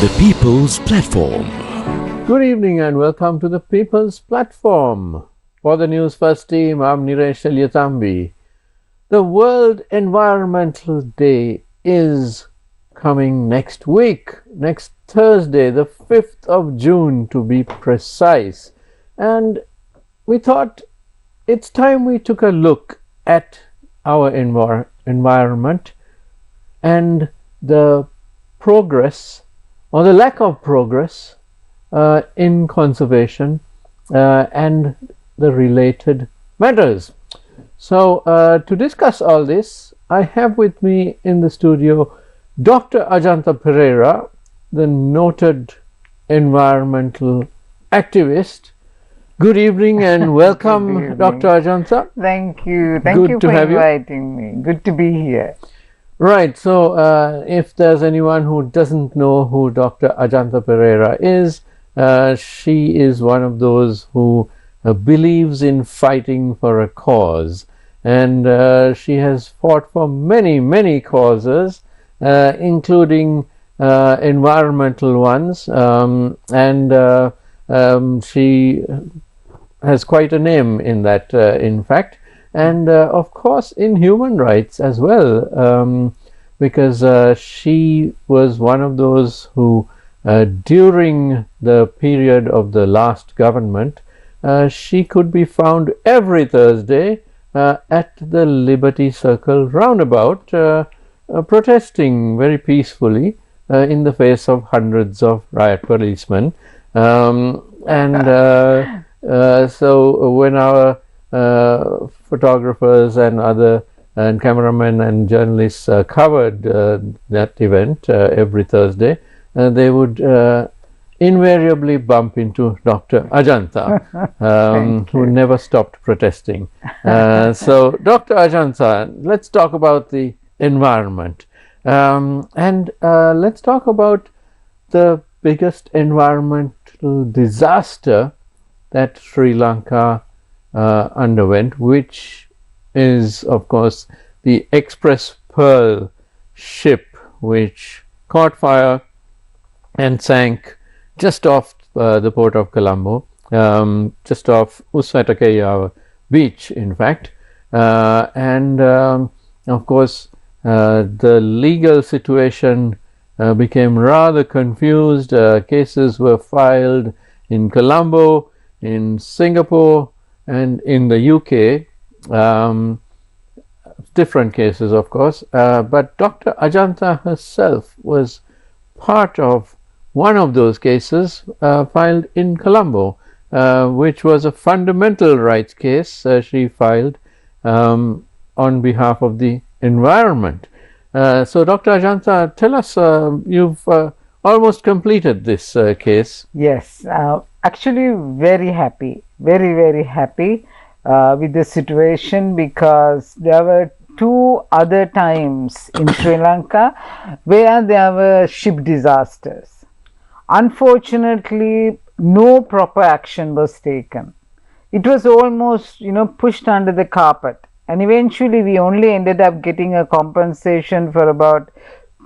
The People's Platform. Good evening and welcome to the People's Platform. For the Newsfirst team, I'm Niresh Elyatambi. The World Environmental Day is coming next week, next Thursday, the 5th of June to be precise. And we thought it's time we took a look at our environment and the progress or the lack of progress in conservation and the related matters. So to discuss all this, I have with me in the studio Dr. Ajantha Perera, the noted environmental activist. Good evening and welcome, Good evening. Dr. Ajantha. Thank you. Thank Good you to for have you. inviting me. Good to be here. Right, so if there's anyone who doesn't know who Dr. Ajantha Perera is, she is one of those who believes in fighting for a cause, and she has fought for many causes, including environmental ones, and she has quite a name in that, in fact. And of course in human rights as well, because she was one of those who during the period of the last government, she could be found every Thursday at the Liberty Circle roundabout, protesting very peacefully in the face of hundreds of riot policemen, so when our photographers and other and cameramen and journalists covered that event every Thursday, they would invariably bump into Dr. Ajantha, who never stopped protesting. So Dr. Ajantha, let's talk about the environment, and let's talk about the biggest environmental disaster that Sri Lanka underwent, which is of course the Express Pearl ship, which caught fire and sank just off the port of Colombo, just off Uswatakeya beach, in fact, and of course the legal situation became rather confused. Cases were filed in Colombo, in Singapore, and in the UK, different cases of course, but Dr. Ajantha herself was part of one of those cases filed in Colombo, which was a fundamental rights case she filed on behalf of the environment. So Dr. Ajantha, tell us, you've almost completed this case. Yes, actually very happy, very happy with the situation, because there were two other times in Sri Lanka where there were ship disasters. Unfortunately, no proper action was taken. It was almost, pushed under the carpet, and eventually we only ended up getting a compensation for about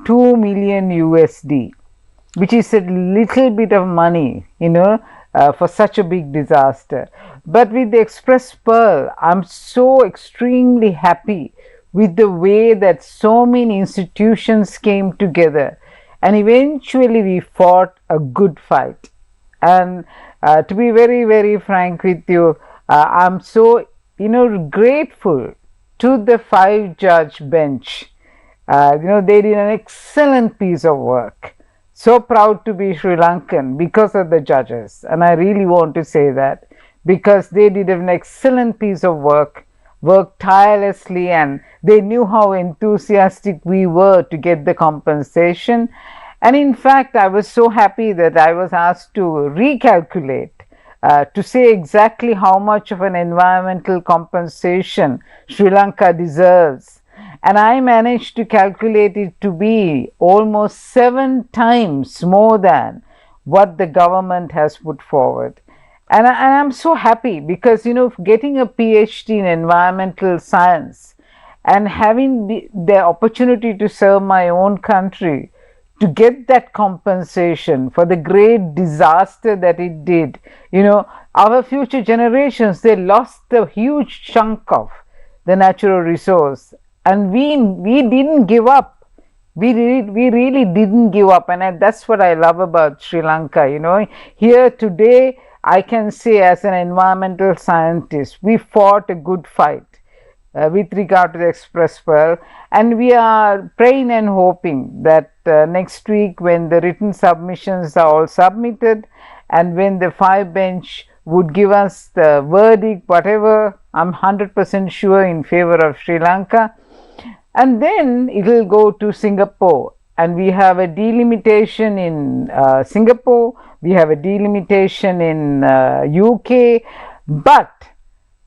2 million USD, which is a little bit of money, for such a big disaster. But with the Express Pearl, I'm so extremely happy with the way that so many institutions came together, and eventually we fought a good fight. And to be very frank with you, I'm so grateful to the 5-judge bench. They did an excellent piece of work. So proud to be Sri Lankan because of the judges, and I really want to say that, because they did an excellent piece of work, worked tirelessly, and they knew how enthusiastic we were to get the compensation. And in fact, I was so happy that I was asked to recalculate to say exactly how much of an environmental compensation Sri Lanka deserves. And I managed to calculate it to be almost 7 times more than what the government has put forward. And I'm so happy because, getting a PhD in environmental science and having the opportunity to serve my own country to get that compensation for the great disaster that it did. Our future generations, they lost a huge chunk of the natural resource, and we didn't give up. We really didn't give up, and that's what I love about Sri Lanka. Here today, I can say as an environmental scientist, we fought a good fight with regard to the express pearl, and we are praying and hoping that next week, when the written submissions are all submitted and when the 5 bench would give us the verdict, whatever, I'm 100% sure in favor of Sri Lanka. And then it will go to Singapore, and we have a delimitation in Singapore, we have a delimitation in UK, but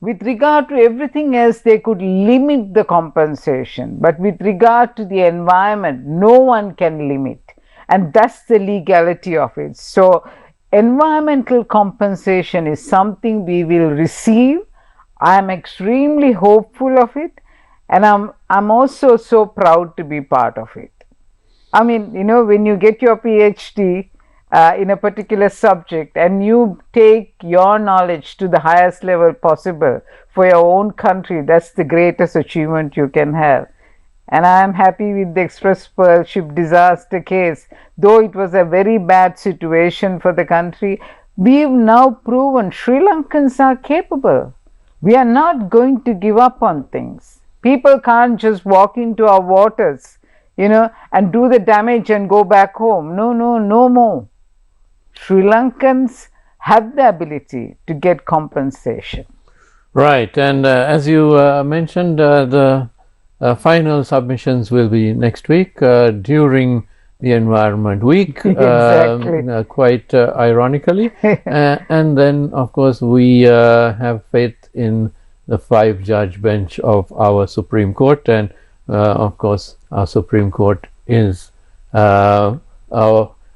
with regard to everything else, they could limit the compensation, but with regard to the environment, no one can limit, and that's the legality of it. So environmental compensation is something we will receive. I am extremely hopeful of it, and I'm also so proud to be part of it. I mean, when you get your PhD in a particular subject and you take your knowledge to the highest level possible for your own country, that's the greatest achievement you can have. And I am happy with the Express Pearl ship disaster case. Though it was a very bad situation for the country, we've now proven Sri Lankans are capable. We are not going to give up on things. People can't just walk into our waters, and do the damage and go back home. No more. Sri Lankans have the ability to get compensation. Right, and as you mentioned, the final submissions will be next week during the Environment Week, Exactly. quite ironically. And then, of course, we have faith in the 5-judge bench of our Supreme Court, and of course, our Supreme Court is our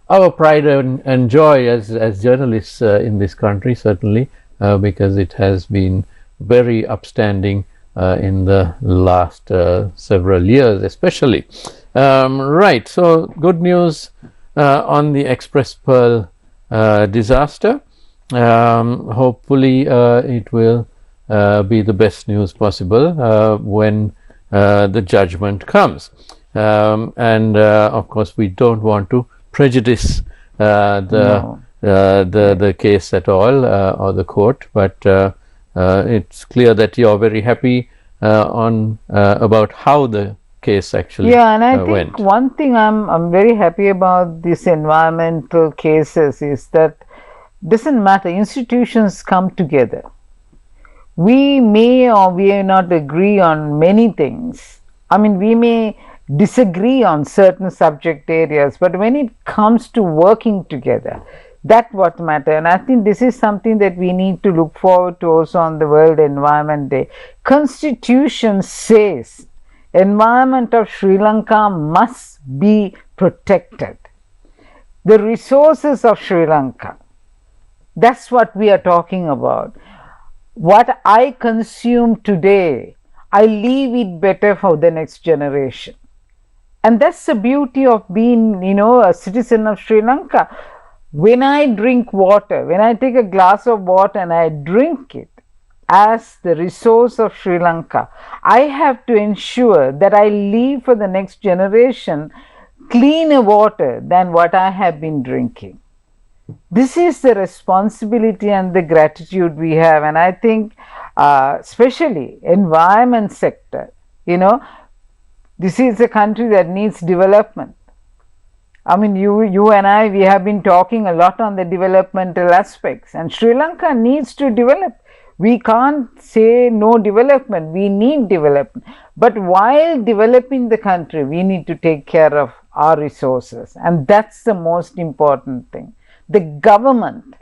pride and joy as journalists in this country, certainly, because it has been very upstanding in the last several years, especially. Right, so good news on the Express Pearl disaster. Hopefully, it will be the best news possible when the judgment comes. And of course, we don't want to prejudice the case at all, or the court, but it's clear that you're very happy about how the case actually and I went. think one thing I'm very happy about these environmental cases is that doesn't matter, institutions come together. We may or we may not agree on many things. I mean, we may disagree on certain subject areas, but when it comes to working together, that's what matters. And I think this is something that we need to look forward to also on the World Environment Day. Constitution says environment of Sri Lanka must be protected. The resources of Sri Lanka, that's what we are talking about. What I consume today, I leave it better for the next generation. And that's the beauty of being, a citizen of Sri Lanka. When I drink water, when I take a glass of water and I drink it as the resource of Sri Lanka, I have to ensure that I leave for the next generation cleaner water than what I have been drinking. This is the responsibility and the gratitude we have, and I think especially environment sector, this is a country that needs development. I mean, you and I, we have been talking a lot on the developmental aspects, and Sri Lanka needs to develop. We can't say no development, we need development. But while developing the country, we need to take care of our resources, and that's the most important thing. The government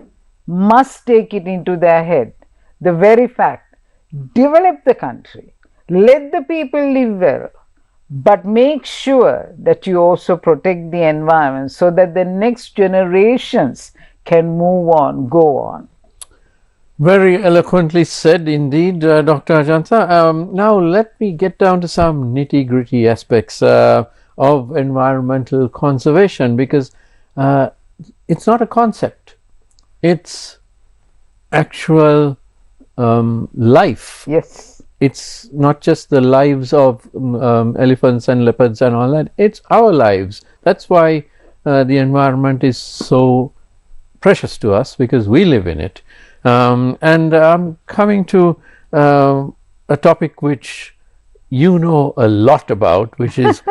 must take it into their head, the very fact, develop the country, let the people live well, but make sure that you also protect the environment so that the next generations can move on, go on. Very eloquently said indeed, Dr. Ajantha. Now let me get down to some nitty-gritty aspects. of environmental conservation, because it's not a concept, it's actual life. Yes. It's not just the lives of elephants and leopards and all that, it's our lives. That's why the environment is so precious to us, because we live in it. And I'm coming to a topic which you know a lot about, which is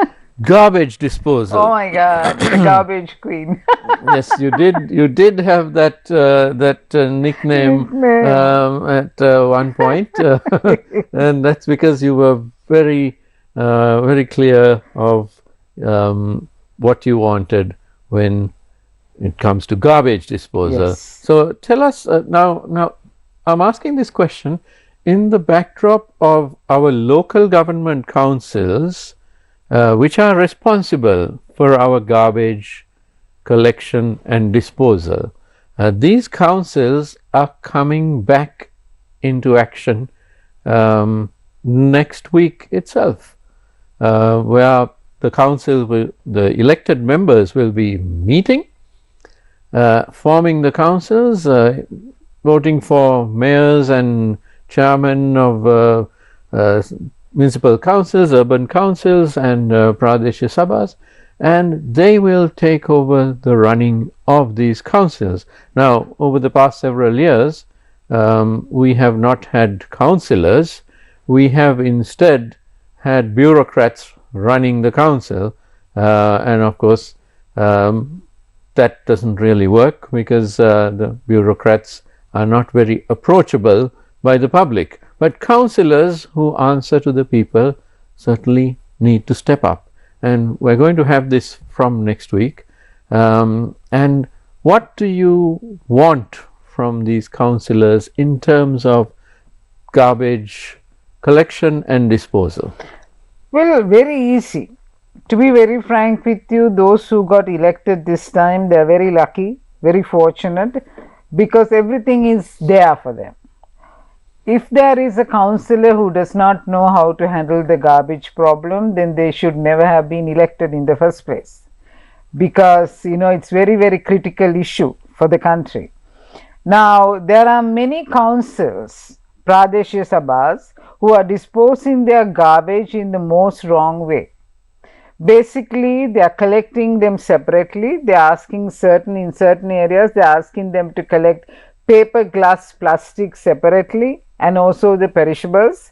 garbage disposal. Oh my God, the garbage queen. Yes, you did. You did have that nickname at one point, and that's because you were very clear of what you wanted when it comes to garbage disposal. Yes. So tell us now. Now, I'm asking this question in the backdrop of our local government councils, which are responsible for our garbage collection and disposal. These councils are coming back into action next week itself, where the elected members will be meeting, forming the councils, voting for mayors and chairmen of municipal councils, urban councils, and Pradesh Sabhas, and they will take over the running of these councils. Now, over the past several years, we have not had councillors. We have instead had bureaucrats running the council, and of course that doesn't really work, because the bureaucrats are not very approachable by the public. But councillors who answer to the people certainly need to step up, and we're going to have this from next week. And what do you want from these councillors in terms of garbage collection and disposal? Well, very easy. To be very frank with you, those who got elected this time, they are very lucky, very fortunate, because everything is there for them. If there is a councillor who does not know how to handle the garbage problem, then they should never have been elected in the first place, because it's very critical issue for the country. Now, there are many councils, Pradesh Sabhas, who are disposing their garbage in the most wrong way. Basically, they are collecting them separately. They are asking in certain areas, they are asking them to collect paper, glass, plastic separately, and also the perishables.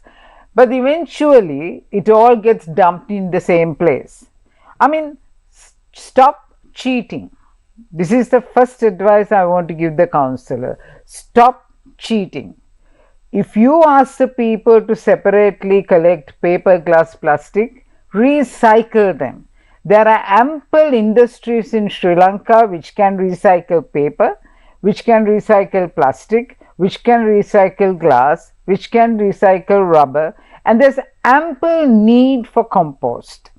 But eventually, it all gets dumped in the same place. I mean, stop cheating. This is the first advice I want to give the councillor. Stop cheating. If you ask the people to separately collect paper, glass, plastic, recycle them. There are ample industries in Sri Lanka which can recycle paper, which can recycle plastic, which can recycle glass, which can recycle rubber, and there's ample need for compost.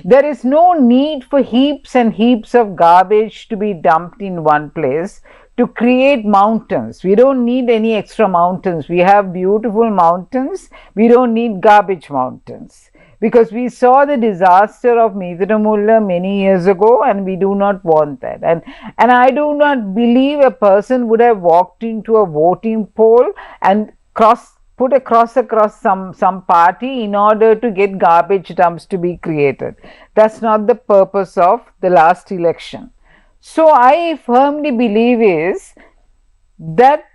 There is no need for heaps and heaps of garbage to be dumped in one place to create mountains. We don't need any extra mountains. We have beautiful mountains. We don't need garbage mountains, because we saw the disaster of Midiramulla many years ago, and we do not want that. And I do not believe a person would have walked into a voting poll and put a cross across some party in order to get garbage dumps to be created. That's not the purpose of the last election. So I firmly believe is that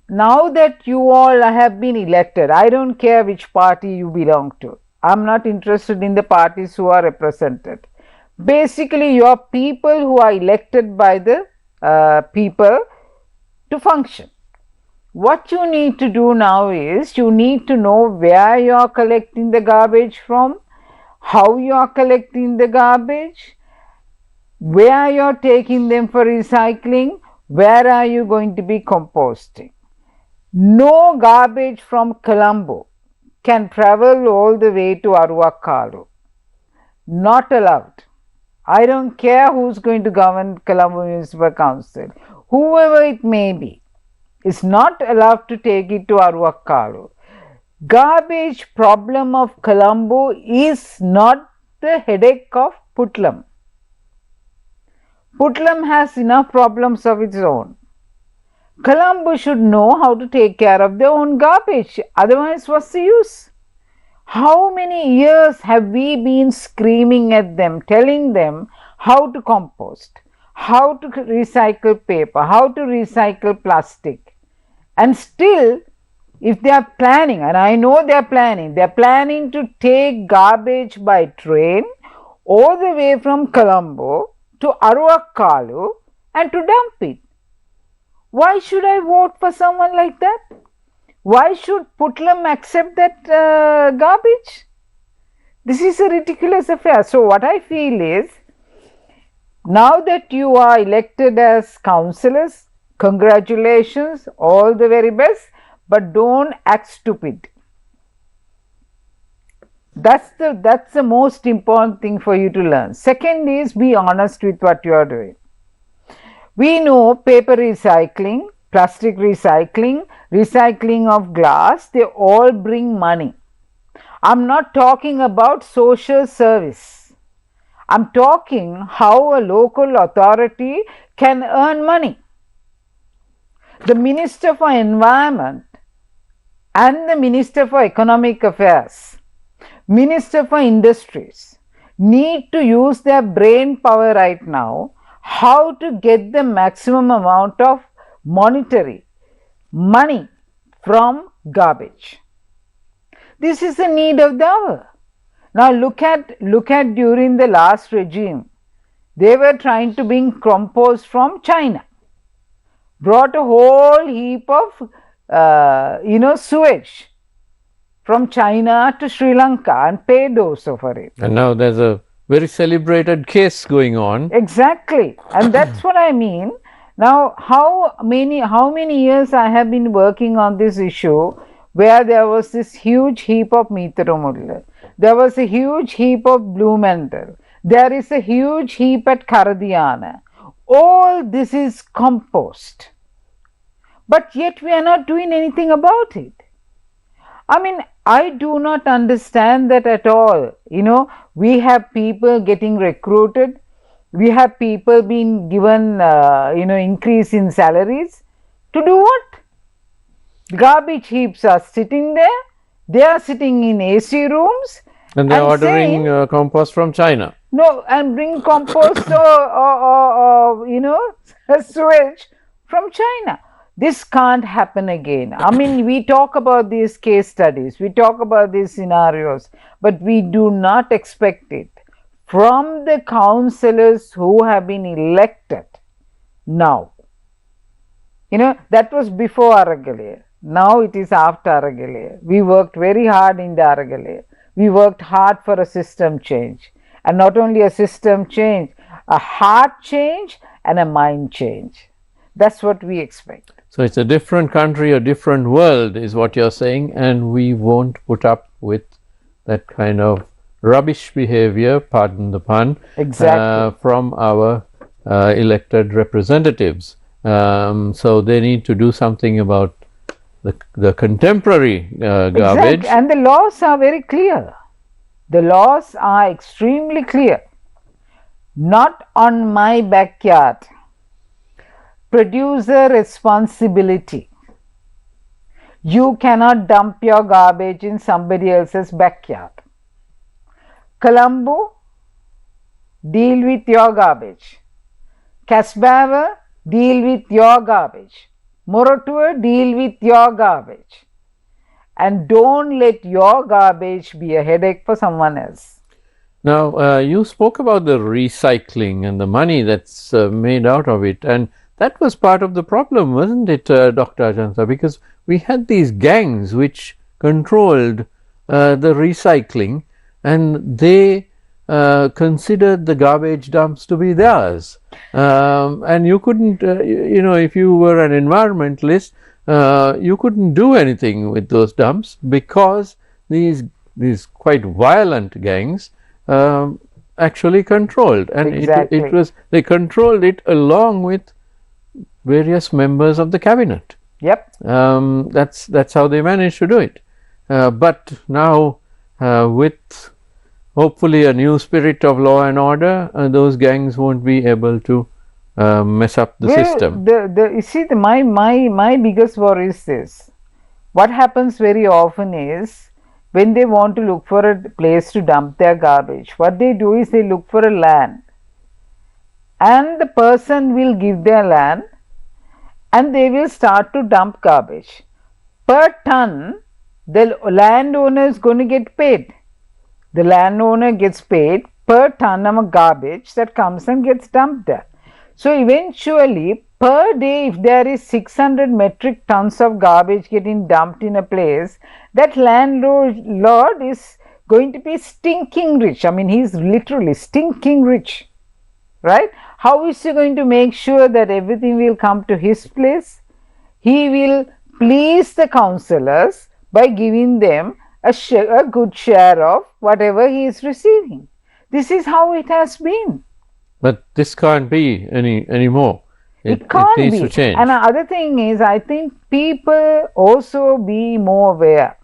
now that you all have been elected, I don't care which party you belong to. I'm not interested in the parties who are represented. Basically, you are people who are elected by the people to function. What you need to do now is you need to know where you are collecting the garbage from, how you are collecting the garbage, where you are taking them for recycling, where are you going to be composting. No garbage from Colombo can travel all the way to Aruvakkalu. Not allowed. I don't care who's going to govern Colombo Municipal Council. Whoever it may be is not allowed to take it to Aruvakkalu. Garbage problem of Colombo is not the headache of Puttlam. Puttlam has enough problems of its own. Colombo should know how to take care of their own garbage. Otherwise, what's the use? How many years have we been screaming at them, telling them how to compost, how to recycle paper, how to recycle plastic? And still, if they are planning, and I know they are planning to take garbage by train all the way from Colombo to Aruakkalu and to dump it. Why should I vote for someone like that? Why should Puttlam accept that garbage? This is a ridiculous affair. So what I feel is, now that you are elected as councillors, congratulations, all the very best, but don't act stupid. That's the most important thing for you to learn. Second is, be honest with what you are doing. We know paper recycling, plastic recycling, recycling of glass, they all bring money. I'm not talking about social service. I'm talking how a local authority can earn money. The Minister for Environment and the Minister for Economic Affairs, Minister for Industries need to use their brain power right now how to get the maximum amount of monetary money from garbage. This is the need of the hour. Now look at during the last regime, they were trying to bring compost from China, brought a whole heap of sewage from China to Sri Lanka and paid also for it. And now there's a very celebrated case going on. Exactly, and that's what I mean. Now, how many years I have been working on this issue, where there was this huge heap of Meetharomulla, there was a huge heap of Blumenthal, there is a huge heap at Karadiyana. All this is compost, but yet we are not doing anything about it. I mean, I do not understand that at all. We have people getting recruited, we have people being given, increase in salaries. To do what? Garbage heaps are sitting there, they are sitting in AC rooms. And they are ordering compost from China. No, and bring compost or sewage from China. This can't happen again. I mean, we talk about these case studies, we talk about these scenarios, but we do not expect it from the councillors who have been elected now. That was before Aragalaya. Now it is after Aragalaya. We worked very hard in the Aragalaya. We worked hard for a system change. And not only a system change, a heart change and a mind change. That's what we expect. So it's a different country, a different world is what you're saying, and we won't put up with that kind of rubbish behavior, pardon the pun, exactly, from our elected representatives. So they need to do something about the contemporary garbage. Exactly. And the laws are very clear. The laws are extremely clear. Not on my backyard. Producer responsibility. You cannot dump your garbage in somebody else's backyard. Colombo, deal with your garbage. Casbah, deal with your garbage. Moratuwa, deal with your garbage. And don't let your garbage be a headache for someone else. Now, you spoke about the recycling and the money that's made out of it, and that was part of the problem, wasn't it, Dr. Ajantha? Because we had these gangs which controlled the recycling, and they considered the garbage dumps to be theirs. And you couldn't, if you were an environmentalist, you couldn't do anything with those dumps because these quite violent gangs actually controlled, and exactly. they controlled it along with various members of the cabinet. Yep. That's how they managed to do it. But now with hopefully a new spirit of law and order, those gangs won't be able to mess up the system. You see, my biggest worry is this. What happens very often is when they want to look for a place to dump their garbage, what they do is they look for a land, and the person will give their land and they will start to dump garbage. Per ton, the landowner is going to get paid. The landowner gets paid per ton of garbage that comes and gets dumped there. So eventually, per day, if there is 600 metric tons of garbage getting dumped in a place, that landlord is going to be stinking rich. I mean, he is literally stinking rich, right? How is he going to make sure that everything will come to his place? He will please the councillors by giving them a good share of whatever he is receiving. This is how it has been. But this can't be anymore. It can't needs be. To change. And the other thing is, I think people also be more aware.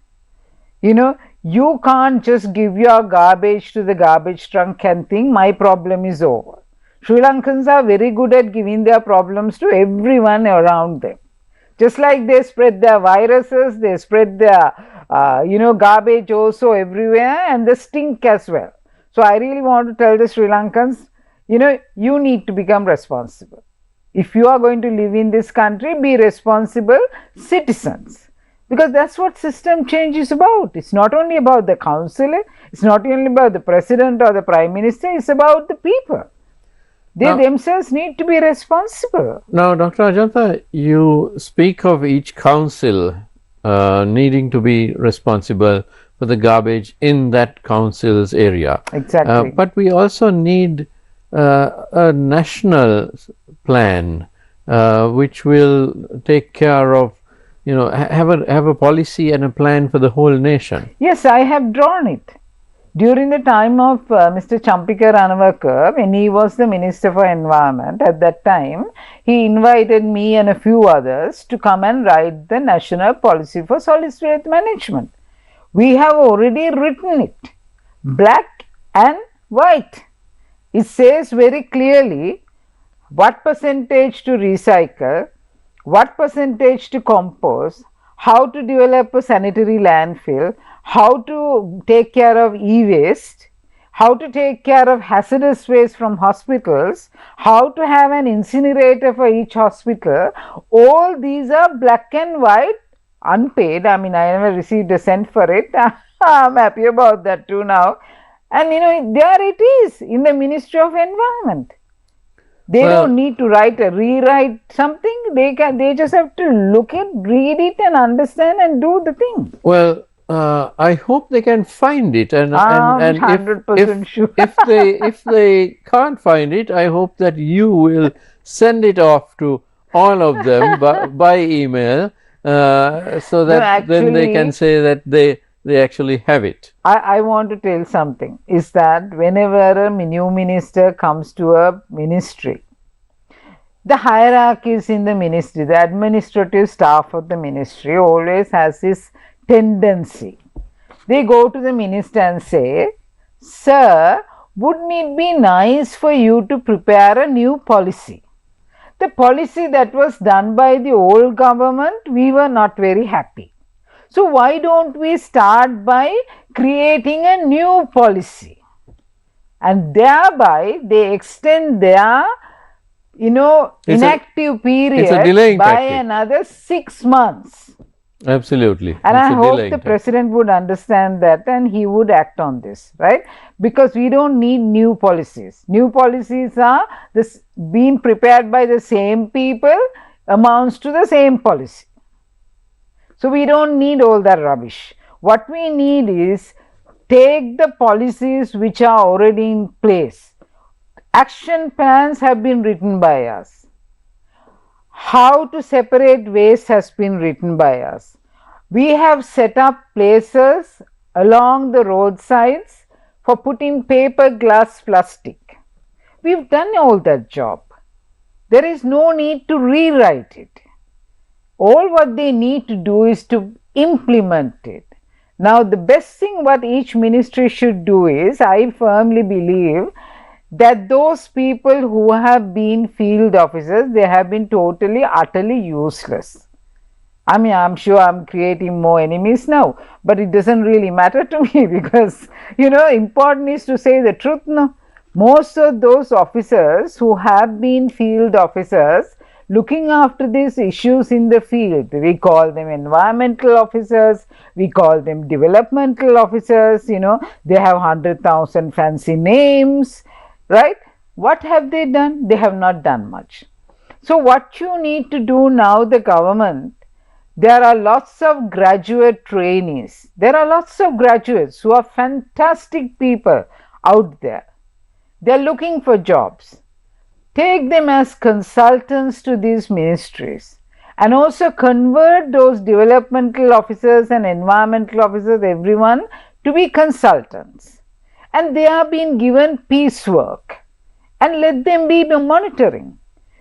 You know, you can't just give your garbage to the garbage trunk and think my problem is over. Sri Lankans are very good at giving their problems to everyone around them. Just like they spread their viruses, they spread their garbage also everywhere, and the stink as well. So I really want to tell the Sri Lankans, you need to become responsible. If you are going to live in this country, be responsible citizens. Because that's what system change is about. It's not only about the councillor, it's not only about the president or the prime minister, it's about the people. They themselves need to be responsible. Now, Dr. Ajantha, you speak of each council needing to be responsible for the garbage in that council's area. Exactly. But we also need a national plan which will take care of, have a policy and a plan for the whole nation. Yes, I have drawn it. During the time of Mr. Champika Ranawakar, when he was the Minister for Environment, at that time, he invited me and a few others to come and write the National Policy for Solid Waste Management. We have already written it, black and white. It says very clearly what percentage to recycle, what percentage to compost, how to develop a sanitary landfill, how to take care of e-waste, how to take care of hazardous waste from hospitals, how to have an incinerator for each hospital. All these are black and white, unpaid. I mean, I never received a cent for it. I'm happy about that too now. And there it is in the Ministry of Environment. They don't need to rewrite something. They just have to look at, read it and understand and do the thing. Well, I hope they can find it, and 100% sure. if they can't find it, I hope that you will send it off to all of them by email, so that then they can say that they actually have it. I want to tell something, is that whenever a new minister comes to a ministry, the hierarchies in the ministry, the administrative staff of the ministry always has this tendency. They go to the minister and say, "Sir, wouldn't it be nice for you to prepare a new policy? The policy that was done by the old government, we were not very happy. So why don't we start by creating a new policy?" And thereby they extend their inactive period by another 6 months. Absolutely. And I hope the president would understand that and he would act on this, right? Because we don't need new policies. New policies are being prepared by the same people, amounts to the same policy. So we don't need all that rubbish. What we need is take the policies which are already in place. Action plans have been written by us. How to separate waste has been written by us. We have set up places along the roadsides for putting paper, glass, plastic. We've done all that job. There is no need to rewrite it. All what they need to do is to implement it. Now, the best thing what each ministry should do is, I firmly believe that those people who have been field officers, they have been totally, utterly useless. I mean, I'm sure I'm creating more enemies now, but it doesn't really matter to me because, important is to say the truth. No, most of those officers who have been field officers looking after these issues in the field, we call them environmental officers, we call them developmental officers, they have 100,000 fancy names, right? What have they done? They have not done much. So what you need to do now, the government, there are lots of graduate trainees. There are lots of graduates who are fantastic people out there. They are looking for jobs. Take them as consultants to these ministries and also convert those developmental officers and environmental officers, everyone, to be consultants. And they are being given piecework and let them be monitoring.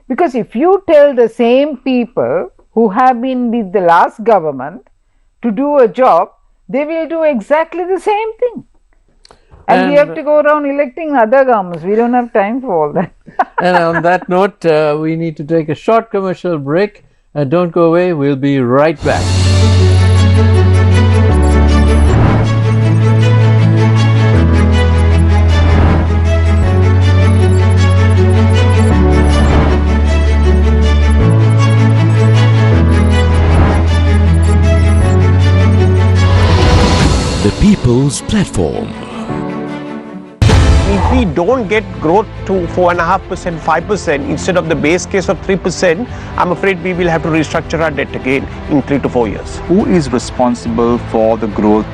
Because if you tell the same people who have been with the last government to do a job, they will do exactly the same thing. And we have to go around electing other governments. We don't have time for all that. And on that note, we need to take a short commercial break. Don't go away. We'll be right back. The People's Platform. If we don't get growth to 4.5%, 5% instead of the base case of 3%, I'm afraid we will have to restructure our debt again in 3 to 4 years. Who is responsible for the growth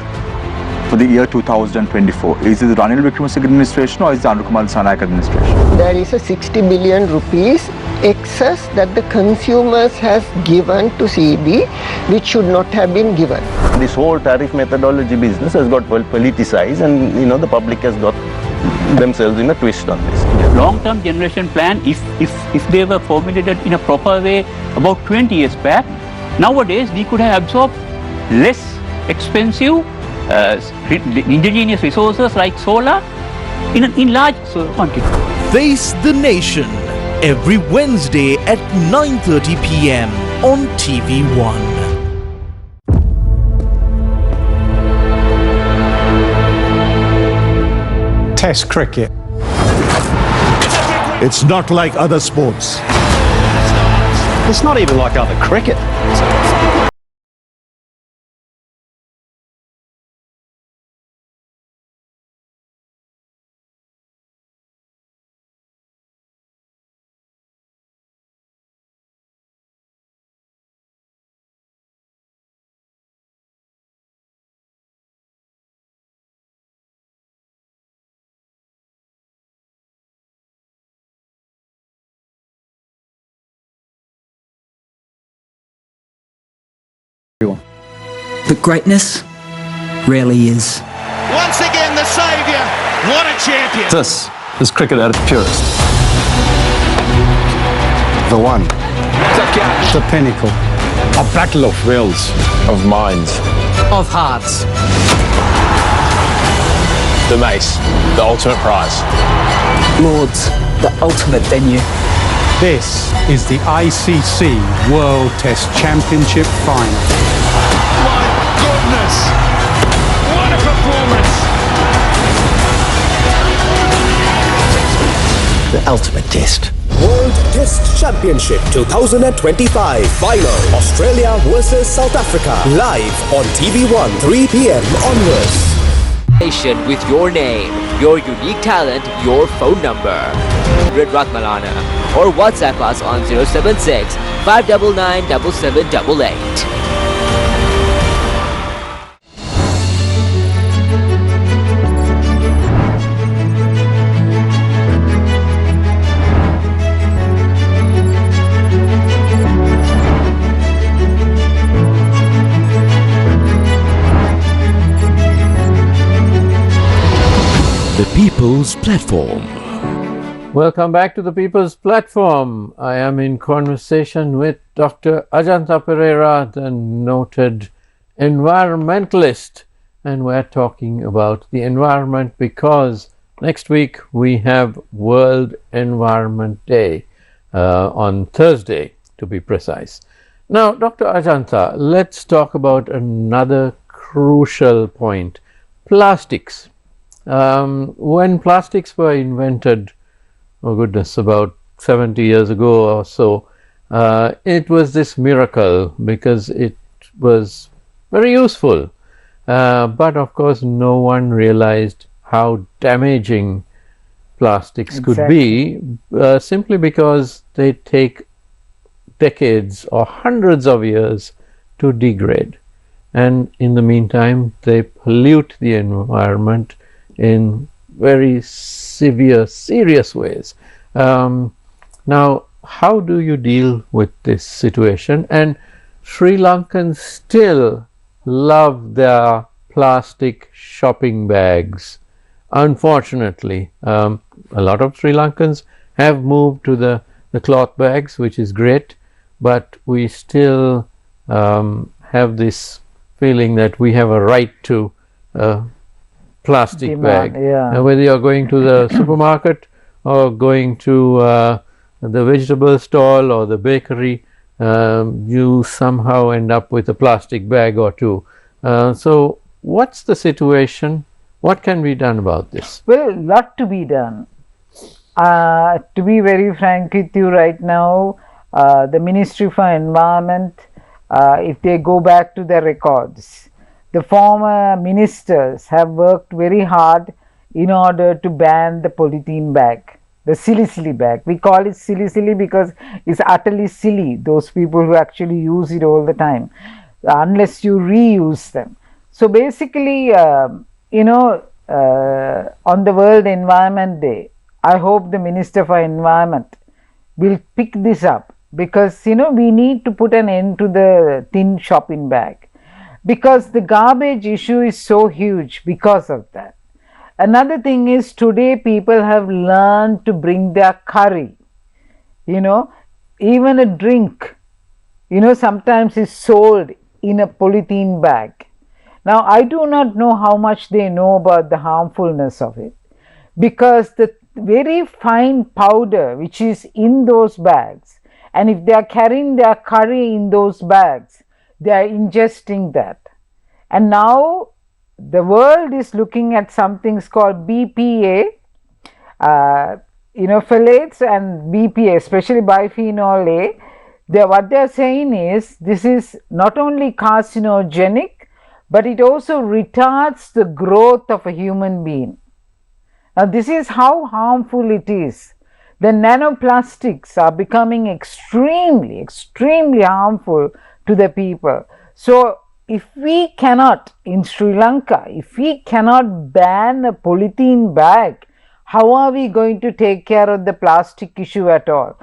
for the year 2024? Is it the Ranil Wickremesinghe administration or is it the Anukumar Dissanayake administration? There is a 60 billion rupees excess that the consumers has given to CB, which should not have been given. This whole tariff methodology business has got well politicized, and the public has got themselves in a twist on this. Long-term generation plan, if they were formulated in a proper way about 20 years back, nowadays we could have absorbed less expensive indigenous resources like solar in large quantity. Face the Nation every Wednesday at 9:30 p.m. on TV1. Test cricket. It's not like other sports. It's not even like other cricket. But greatness rarely is. Once again, the saviour. What a champion. This is cricket at its purest. The one. The pinnacle. A battle of wills. Of minds. Of hearts. The mace. The ultimate prize. Lords, the ultimate venue. This is the ICC World Test Championship Final. My goodness. What a performance. The ultimate test. World Test Championship 2025 Final. Australia versus South Africa. Live on TV1 3 p.m. onwards. With your name, your unique talent, your phone number. Red Rock Malana. Or WhatsApp us on 076 599 7788. The People's Platform. Welcome back to the People's Platform. I am in conversation with Dr. Ajantha Perera, the noted environmentalist. and we're talking about the environment because next week we have World Environment Day on Thursday, to be precise. Now, Dr. Ajantha, let's talk about another crucial point: plastics. When plastics were invented, oh goodness, about 70 years ago or so, it was this miracle because it was very useful. But of course, no one realized how damaging plastics could be, simply because they take decades or hundreds of years to degrade. And in the meantime, they pollute the environment in very severe, serious ways. Now, how do you deal with this situation? And Sri Lankans still love their plastic shopping bags. Unfortunately, a lot of Sri Lankans have moved to the cloth bags, which is great, but we still have this feeling that we have a right to a plastic bag. And whether you're going to the supermarket or going to the vegetable stall or the bakery, you somehow end up with a plastic bag or two. So what's the situation? What can be done about this? Well, lot to be done. To be very frank with you right now, the Ministry for Environment, if they go back to the records, the former ministers have worked very hard in order to ban the polythene bag, the silly bag. We call it silly because it's utterly silly, those people who actually use it all the time, unless you reuse them. So basically, on the World Environment Day, I hope the Minister for Environment will pick this up, because we need to put an end to the thin shopping bag, because the garbage issue is so huge because of that. Another thing is, today people have learned to bring their curry, even a drink, sometimes is sold in a polythene bag. Now, I do not know how much they know about the harmfulness of it, because the very fine powder which is in those bags, and if they are carrying their curry in those bags, they are ingesting that. And now the world is looking at something called BPA, phthalates and BPA, especially bisphenol A. What they are saying is, this is not only carcinogenic, but it also retards the growth of a human being. Now, this is how harmful it is. The nanoplastics are becoming extremely harmful to the people. So, if we cannot, in Sri Lanka, if we cannot ban a polythene bag, how are we going to take care of the plastic issue at all?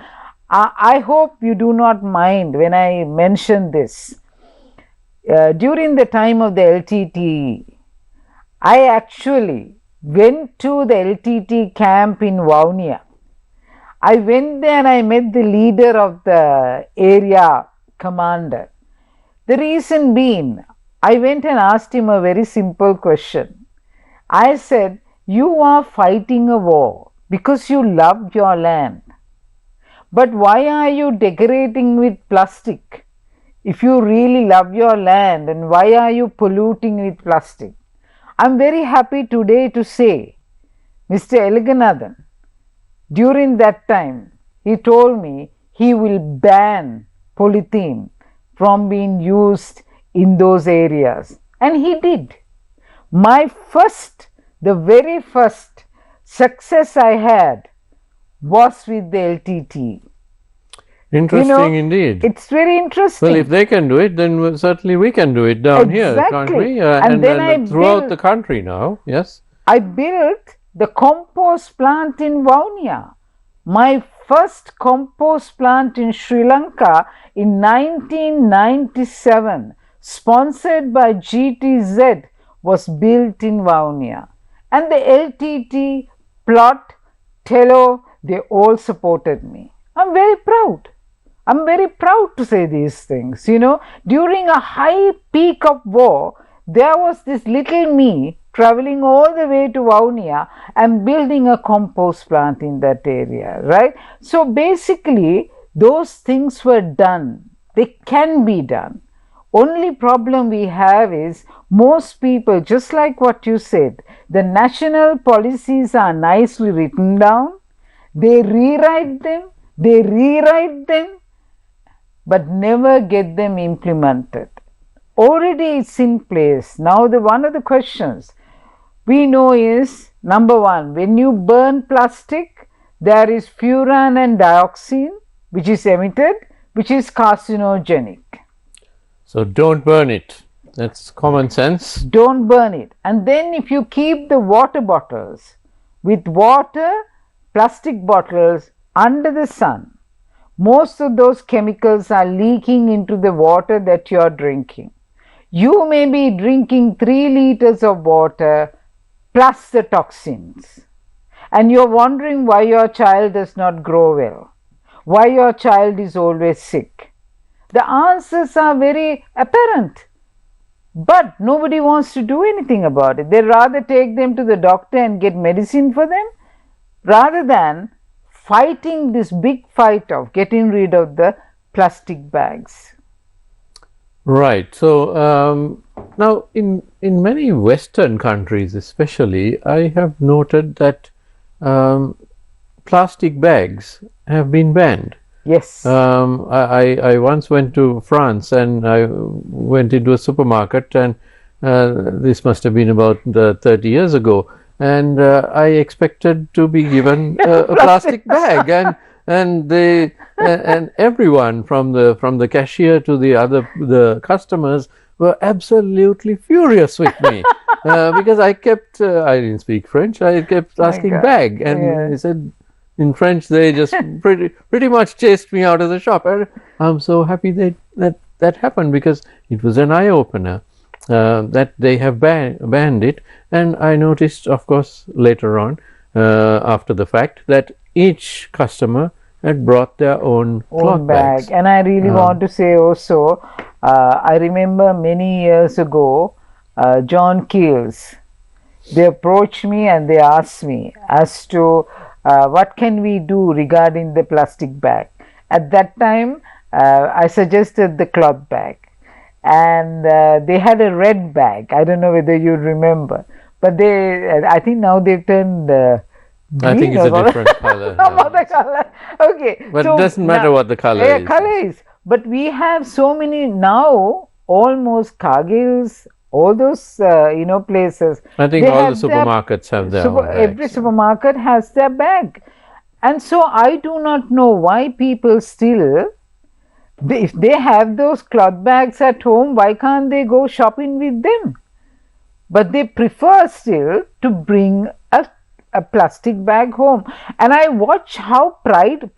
I hope you do not mind when I mention this. During the time of the LTTE, I actually went to the LTT camp in Vaunia. I went there and I met the leader of the area commander. The reason being, I went and asked him a very simple question. I said, you are fighting a war because you love your land. But why are you decorating with plastic? If you really love your land, and why are you polluting with plastic? I'm very happy today to say, Mr. Eleganathan, during that time, he told me he will ban polythene from being used in those areas. And he did. The very first success I had was with the LTT. Interesting indeed. It's very interesting. Well, if they can do it, then certainly we can do it down here, can't we? And then throughout the country now, yes. I built the compost plant in Vaunia. My first compost plant in Sri Lanka in 1997, sponsored by GTZ, was built in Vaunia. And the LTT, Plot, Tello, they all supported me. I'm very proud. I'm very proud to say these things. During a high peak of war, there was this little me traveling all the way to Vaunia and building a compost plant in that area, right? So basically, those things were done. They can be done. Only problem we have is most people, just like what you said, the national policies are nicely written down. They rewrite them, but never get them implemented. Already it's in place. Now one of the questions we know is, number one, when you burn plastic, there is furan and dioxin which is emitted, which is carcinogenic. So don't burn it. That's common sense. Don't burn it. And then if you keep the water bottles with water, plastic bottles under the sun, most of those chemicals are leaking into the water that you are drinking. You may be drinking 3 liters of water plus the toxins, and you're wondering why your child does not grow well, why your child is always sick. The answers are very apparent, but nobody wants to do anything about it. They rather take them to the doctor and get medicine for them rather than fighting this big fight of getting rid of the plastic bags. Right. So now in many Western countries especially, I have noted that plastic bags have been banned. Yes. I once went to France and I went into a supermarket, and this must have been about 30 years ago, and I expected to be given a plastic bag, and they and everyone from the cashier to the customers were absolutely furious with me because I didn't speak French. I kept asking bag, and he said in French they just pretty much chased me out of the shop. And I'm so happy that happened, because it was an eye opener that they have banned it. And I noticed, of course, later on after the fact, that each customer had brought their own cloth bags. And I really want to say also, I remember many years ago, John Keels, they approached me and they asked me as to what can we do regarding the plastic bag. At that time, I suggested the cloth bag, and they had a red bag. I don't know whether you remember, but I think now they've turned I think it's a different color. Another color. Okay. But it doesn't matter what the color is. Color is. But we have so many now, almost Cargills, all those places. I think all the supermarkets have their own bags. Every supermarket has their bag. And so I do not know why people still, if they have those cloth bags at home, why can't they go shopping with them? But they prefer still to bring a plastic bag home. And I watch how proud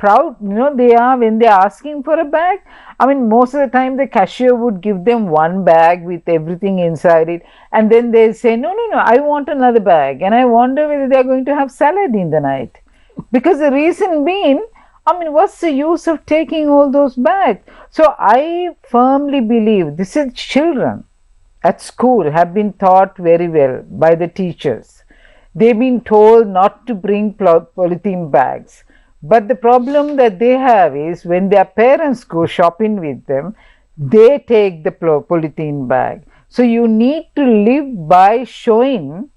they are when they're asking for a bag. I mean, most of the time the cashier would give them one bag with everything inside it, and then they say, no, I want another bag, and I wonder whether they're going to have salad in the night. Because the reason being, I mean, what's the use of taking all those bags? So I firmly believe this is children at school have been taught very well by the teachers. They've been told not to bring polythene bags. But the problem that they have is when their parents go shopping with them, they take the polythene bag. So you need to live by showing,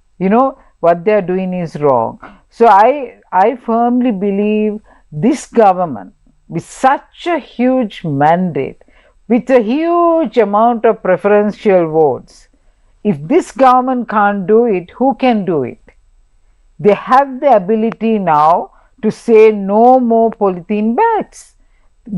what they are doing is wrong. So I firmly believe this government, with such a huge mandate, with a huge amount of preferential votes, if this government can't do it, who can do it? They have the ability now to say no more polythene bags.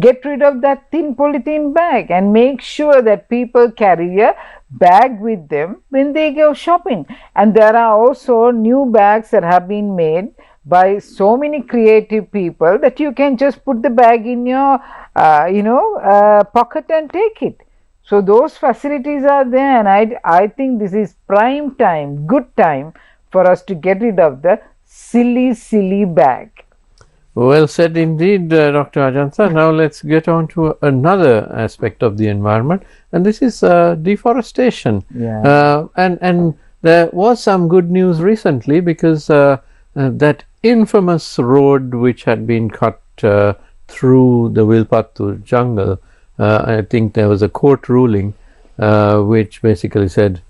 Get rid of that thin polythene bag and make sure that people carry a bag with them when they go shopping. And there are also new bags that have been made by so many creative people that you can just put the bag in your pocket and take it. So those facilities are there, and I think this is prime time, good time for us to get rid of the silly bag. Well said indeed, Dr. Ajantha. Now let's get on to another aspect of the environment, and this is deforestation. Yeah. And there was some good news recently, because that infamous road which had been cut through the Wilpattu jungle, I think there was a court ruling which basically said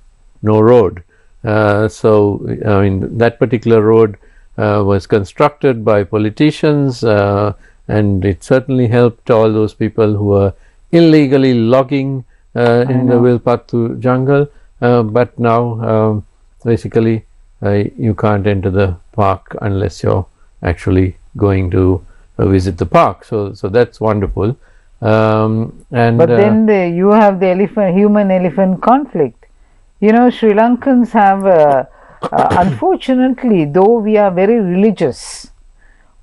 no road. So I mean, that particular road was constructed by politicians, and it certainly helped all those people who were illegally logging in the Wilpattu jungle, but now basically you can't enter the park unless you're actually going to visit the park. So that's wonderful. And but then you have the human-elephant conflict. You know, Sri Lankans have unfortunately, though we are very religious,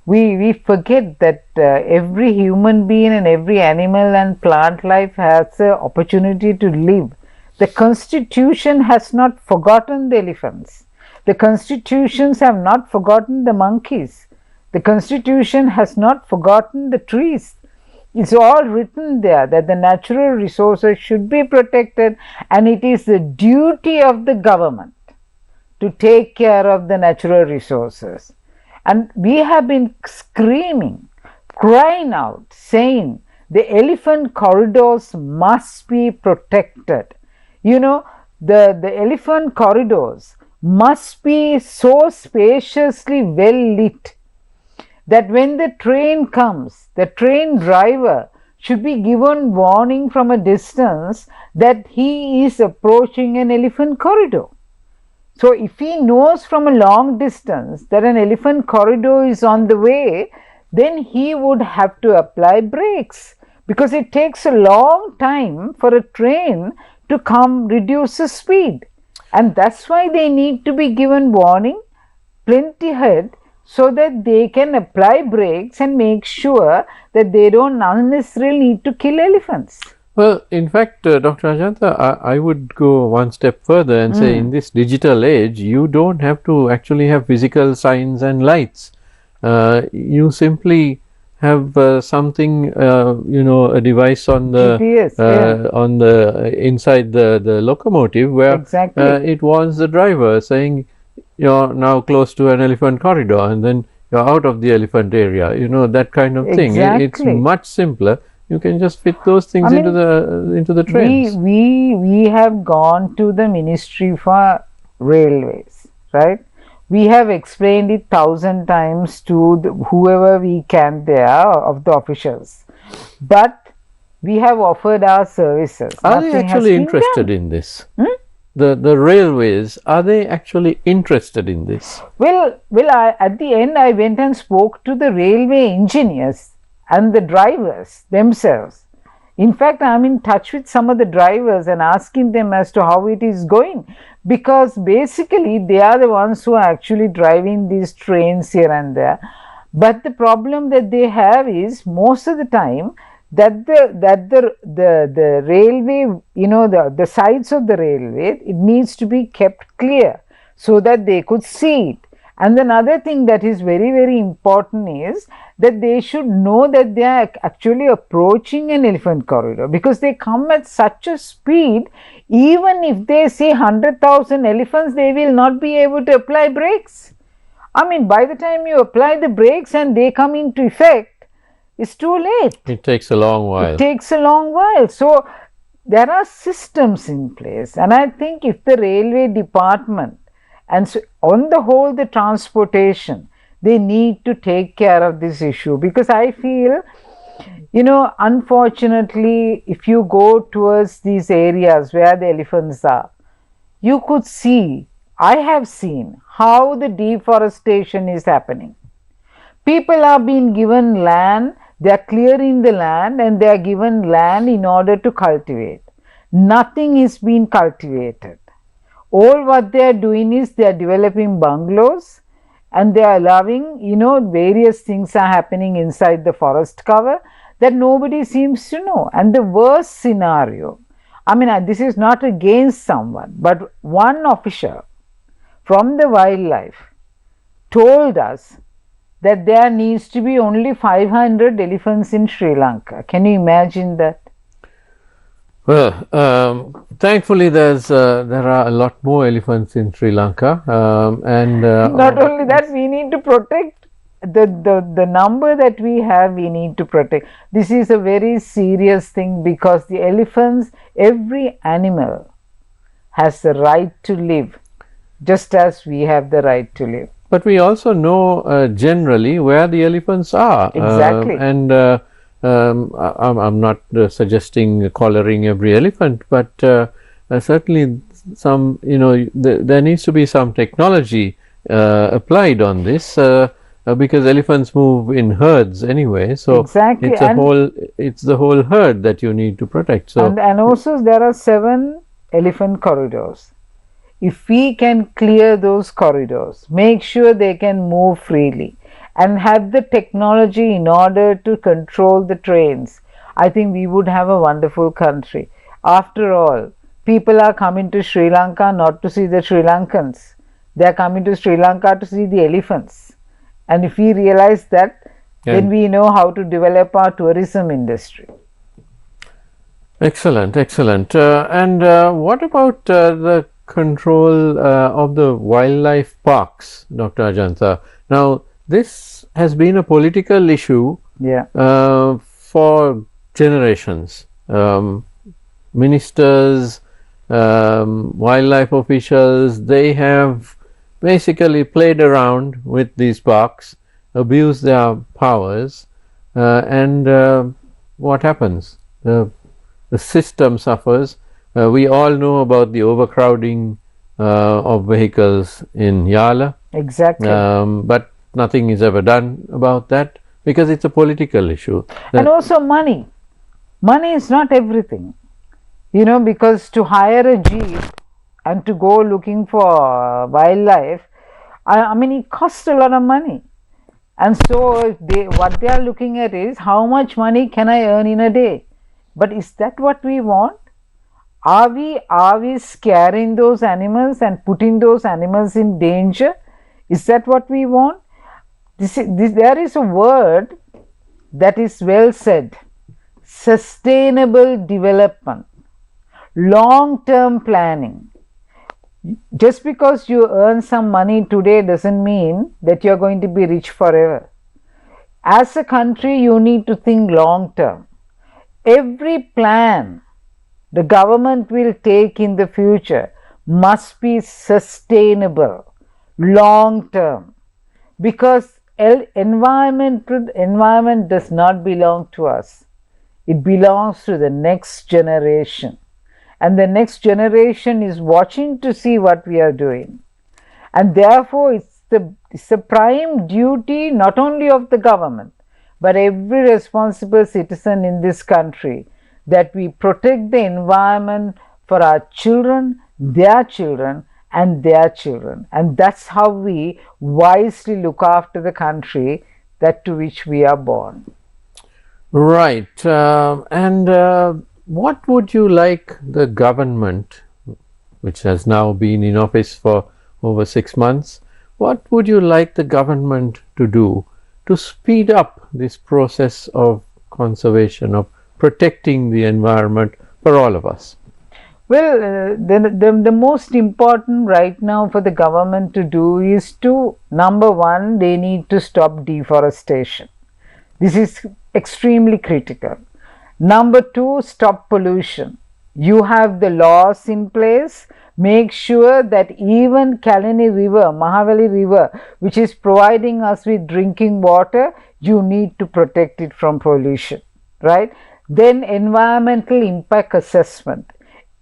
we forget that every human being and every animal and plant life has the opportunity to live. The Constitution has not forgotten the elephants. The constitutions have not forgotten the monkeys. The Constitution has not forgotten the trees. It's all written there that the natural resources should be protected, and it is the duty of the government to take care of the natural resources. And we have been screaming, crying out, saying the elephant corridors must be protected. You know, the elephant corridors must be so spaciously well lit that when the train comes, the train driver should be given warning from a distance that he is approaching an elephant corridor. So if he knows from a long distance that an elephant corridor is on the way, then he would have to apply brakes, because it takes a long time for a train to come reduce the speed. And that's why they need to be given warning plenty ahead, so that they can apply brakes and make sure that they don't unnecessarily need to kill elephants. Well, in fact, Dr. Ajantha, I would go one step further and say, in this digital age, you don't have to actually have physical signs and lights. You simply have something, you know, a device on the GPS, on the inside the locomotive, where it warns the driver saying, you're now close to an elephant corridor, and then you're out of the elephant area. You know, that kind of thing. It's much simpler. You can just fit those things into the trains. We have gone to the Ministry for Railways, right? We have explained it 1,000 times to whoever we can there of the officials, but we have offered our services. Are they actually interested in this? The railways, are they actually interested in this? Well, at the end I went and spoke to the railway engineers and the drivers themselves. In fact, I am in touch with some of the drivers and asking them as to how it is going, because basically they are the ones who are actually driving these trains here and there. But the problem that they have is, most of the time, that the railway, you know, the sides of the railway, it needs to be kept clear so that they could see it. And another thing that is very, very important is that they should know that they are actually approaching an elephant corridor, because they come at such a speed, even if they see 100,000 elephants, they will not be able to apply brakes. I mean, by the time you apply the brakes and they come into effect, it's too late. It takes a long while. It takes a long while. So there are systems in place, and I think if the railway department, and so on the whole the transportation, they need to take care of this issue, because I feel, you know, unfortunately, if you go towards these areas where the elephants are, you could see, I have seen how the deforestation is happening. People are being given land, they are clearing the land, and they are given land in order to cultivate. Nothing is being cultivated. All what they are doing is they are developing bungalows, and they are allowing, you know, various things are happening inside the forest cover that nobody seems to know. And the worst scenario, I mean, this is not against someone, but one official from the wildlife told us that there needs to be only 500 elephants in Sri Lanka. Can you imagine that? Well, thankfully there are a lot more elephants in Sri Lanka, and not only that, we need to protect the number that we have. We need to protect. This is a very serious thing, because the elephants, every animal has the right to live, just as we have the right to live. But we also know generally where the elephants are. Exactly. I'm not suggesting collaring every elephant, but certainly some, there needs to be some technology applied on this, because elephants move in herds anyway. So exactly. It's the whole herd that you need to protect. So and also there are 7 elephant corridors. If we can clear those corridors, make sure they can move freely, and have the technology in order to control the trains, I think we would have a wonderful country. After all, people are coming to Sri Lanka not to see the Sri Lankans. They are coming to Sri Lanka to see the elephants. And if we realize that, then we know how to develop our tourism industry. Excellent, excellent. And what about the control of the wildlife parks, Dr. Ajantha? Now, this has been a political issue for generations. Ministers, wildlife officials, they have basically played around with these parks, abused their powers, and what happens? The system suffers. We all know about the overcrowding of vehicles in Yala. Exactly. But nothing is ever done about that, because it's a political issue. And also money. Money is not everything. Because to hire a jeep and to go looking for wildlife, I mean, it costs a lot of money. And so what they are looking at is, how much money can I earn in a day? But is that what we want? Are we scaring those animals and putting those animals in danger? Is that what we want? There is a word that is well said: sustainable development, long-term planning. Just because you earn some money today doesn't mean that you're going to be rich forever. As a country, you need to think long-term. Every plan the government will take in the future must be sustainable, long-term, because environment does not belong to us. It belongs to the next generation, and the next generation is watching to see what we are doing. And therefore it's the prime duty not only of the government, but every responsible citizen in this country, that we protect the environment for our children, their children, and their children. And that's how we wisely look after the country that to which we are born. Right. And what would you like the government, which has now been in office for over 6 months, what would you like the government to do to speed up this process of conservation, of protecting the environment for all of us? Well, the most important right now for the government to do is to, number one, they need to stop deforestation. This is extremely critical. Number two, stop pollution. You have the laws in place. Make sure that even Kalini River, Mahavali River, which is providing us with drinking water, you need to protect it from pollution, right? Then environmental impact assessment.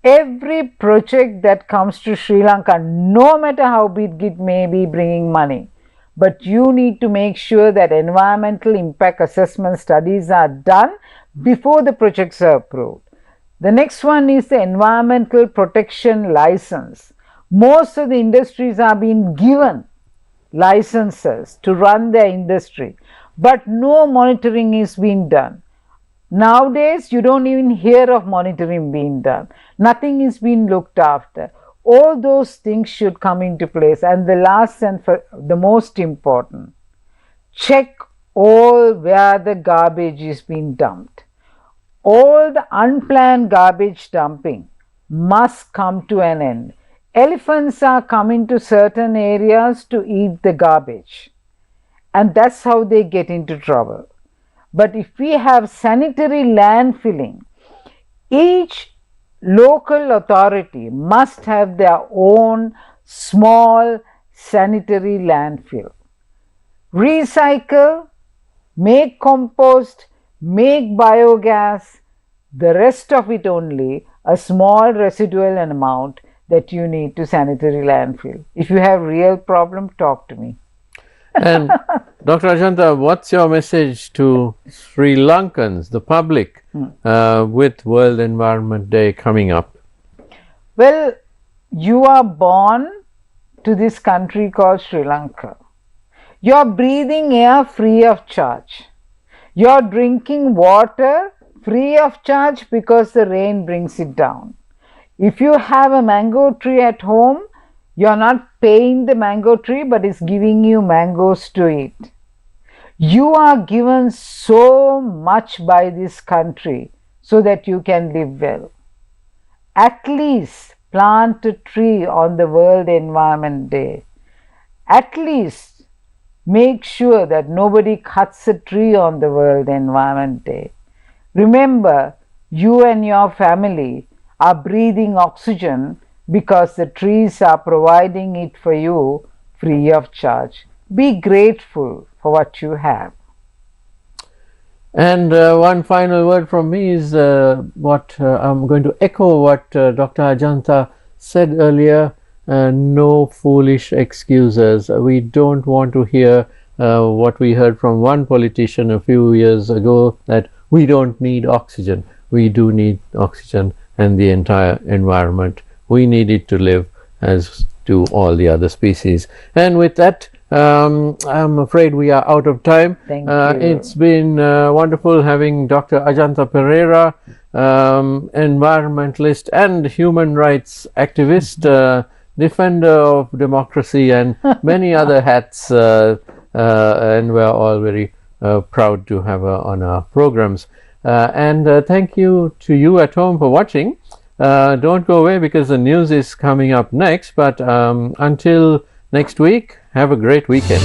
Every project that comes to Sri Lanka, no matter how big it may be bringing money, but you need to make sure that environmental impact assessment studies are done before the projects are approved. The next one is the environmental protection license. Most of the industries are being given licenses to run their industry, but no monitoring is being done. Nowadays, you don't even hear of monitoring being done. Nothing is being looked after. All those things should come into place. And the last and the most important, check all where the garbage is being dumped. All the unplanned garbage dumping must come to an end. Elephants are coming to certain areas to eat the garbage, and that's how they get into trouble. But if we have sanitary landfilling, each local authority must have their own small sanitary landfill. Recycle, make compost, make biogas, the rest of it only a small residual amount that you need to sanitary landfill. If you have real problem, talk to me. And Dr. Ajantha, what's your message to Sri Lankans, the public, with World Environment Day coming up? Well, you are born to this country called Sri Lanka. You are breathing air free of charge. You are drinking water free of charge because the rain brings it down. If you have a mango tree at home, you are not paying the mango tree, but it's giving you mangoes to eat. You are given so much by this country so that you can live well. At least plant a tree on the World Environment Day. At least make sure that nobody cuts a tree on the World Environment Day. Remember, you and your family are breathing oxygen because the trees are providing it for you free of charge. Be grateful for what you have. And one final word from me is I'm going to echo what Dr. Ajantha said earlier. No foolish excuses. We don't want to hear what we heard from one politician a few years ago, that we don't need oxygen. We do need oxygen and the entire environment. We need it to live, as do all the other species. And with that, I'm afraid we are out of time. Thank you. It's been wonderful having Dr. Ajantha Perera, environmentalist and human rights activist, defender of democracy and many other hats, and we're all very proud to have her on our programs. And thank you to you at home for watching. Don't go away because the news is coming up next, but until next week, have a great weekend.